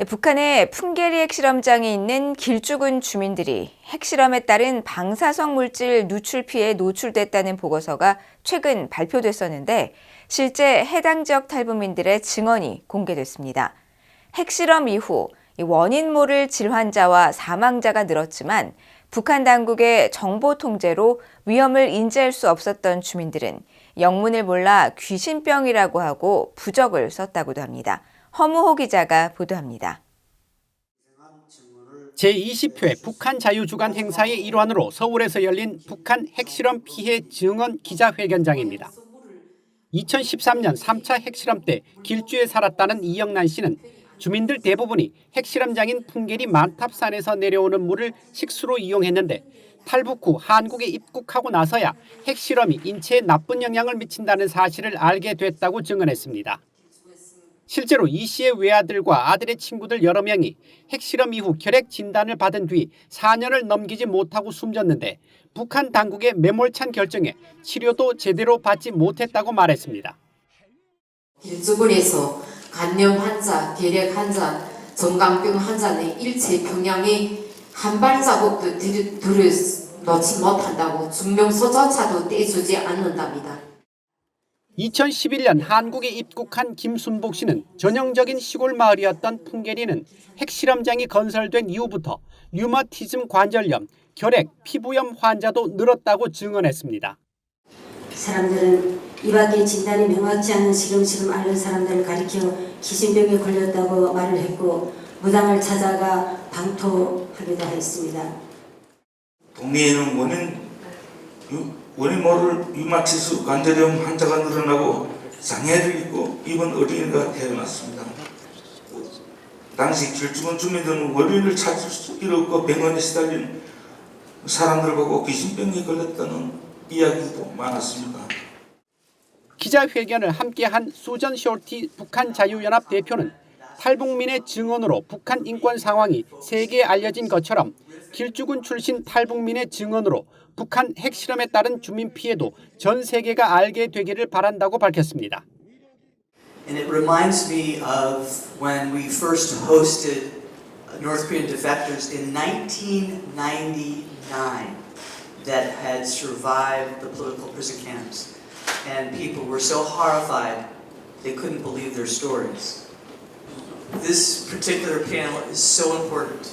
북한의 풍계리 핵실험장에 있는 길쭉은 주민들이 핵실험에 따른 방사성 물질 누출 피해에 노출됐다는 보고서가 최근 발표됐었는데 실제 해당 지역 탈북민들의 증언이 공개됐습니다. 핵실험 이후 원인 모를 질환자와 사망자가 늘었지만 북한 당국의 정보 통제로 위험을 인지할 수 없었던 주민들은 영문을 몰라 귀신병이라고 하고 부적을 썼다고도 합니다. 허무호 기자가 보도합니다. 제20회 북한 자유주간 행사의 일환으로 서울에서 열린 북한 핵실험 피해 증언 기자회견장입니다. 2013년 3차 핵실험 때 길주에 살았다는 이영란 씨는 주민들 대부분이 핵실험장인 풍계리 만탑산에서 내려오는 물을 식수로 이용했는데 탈북 후 한국에 입국하고 나서야 핵실험이 인체에 나쁜 영향을 미친다는 사실을 알게 됐다고 증언했습니다. 실제로 이 씨의 외아들과 아들의 친구들 여러 명이 핵실험 이후 결핵 진단을 받은 뒤 4년을 넘기지 못하고 숨졌는데 북한 당국의 매몰찬 결정에 치료도 제대로 받지 못했다고 말했습니다. 길주군에서 간염 환자, 결핵 환자, 정강병 환자는 일체 평양에 한 발자국도 들여놓지 못한다고 증명서조차도 떼주지 않는답니다. 2011년 한국에 입국한 김순복 씨는 전형적인 시골 마을이었던 풍계리는 핵실험장이 건설된 이후부터 류마티즘 관절염, 결핵, 피부염 환자도 늘었다고 증언했습니다. 사람들은 이 밖에 진단이 명확치 않은 시금시금 앓는 사람들을 가리켜 기신병에 걸렸다고 말을 했고 무당을 찾아가 방토하기도 했습니다. 동네에는 원인 모를 류마티스 관절염 환자가 늘어나고 장애를 입고 입은 어린이가 태어났습니다. 당시 길쭉은 주민들은 원인을 찾을 수 없고 병원에 시달린 사람들을 보고 귀신병에 걸렸다는 이야기도 많았습니다. 기자회견을 함께한 수전 쇼티 북한 자유연합 대표는 탈북민의 증언으로 북한 인권 상황이 세계에 알려진 것처럼 길쭉은 출신 탈북민의 증언으로 북한 핵실험에 따른 주민 피해도 전 세계가 알게 되기를 바란다고 밝혔습니다. And it reminds me of when we first hosted North Korean defectors in 1999 that had survived the political prison camps. And people were so horrified they couldn't believe their stories. This particular panel is so important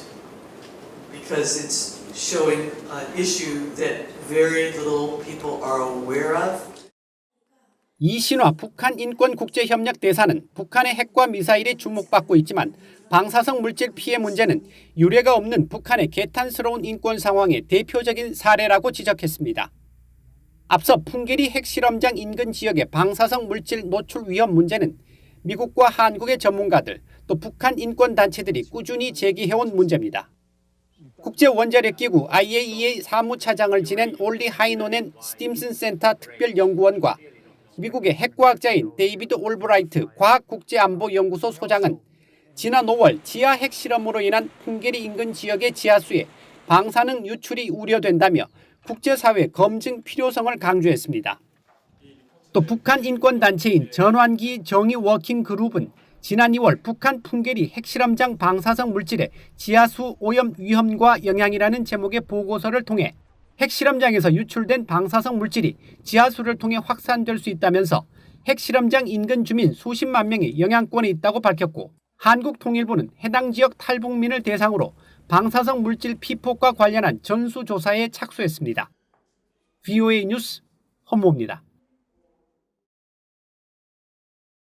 because it's showing an issue that very little people are aware of. 이신화 북한인권국제협력 대사는 북한의 핵과 미사일이 주목받고 있지만 방사성 물질 피해 문제는 유례가 없는 북한의 개탄스러운 인권 상황의 대표적인 사례라고 지적했습니다. 앞서 풍계리 핵실험장 인근 지역의 방사성 물질 노출 위험 문제는 미국과 한국의 전문가들 또 북한 인권단체들이 꾸준히 제기해온 문제입니다. 국제원자력기구 IAEA 사무차장을 지낸 올리 하이노넨 스팀슨 센터 특별연구원과 미국의 핵과학자인 데이비드 올브라이트 과학국제안보연구소 소장은 지난 5월 지하 핵실험으로 인한 풍계리 인근 지역의 지하수에 방사능 유출이 우려된다며 국제사회 검증 필요성을 강조했습니다. 또 북한 인권단체인 전환기 정의워킹그룹은 지난 2월 북한 풍계리 핵실험장 방사성 물질의 지하수 오염 위험과 영향이라는 제목의 보고서를 통해 핵실험장에서 유출된 방사성 물질이 지하수를 통해 확산될 수 있다면서 핵실험장 인근 주민 수십만 명의 영향권에 있다고 밝혔고 한국통일부는 해당 지역 탈북민을 대상으로 방사성 물질 피폭과 관련한 전수조사에 착수했습니다. VOA 뉴스 허무호입니다.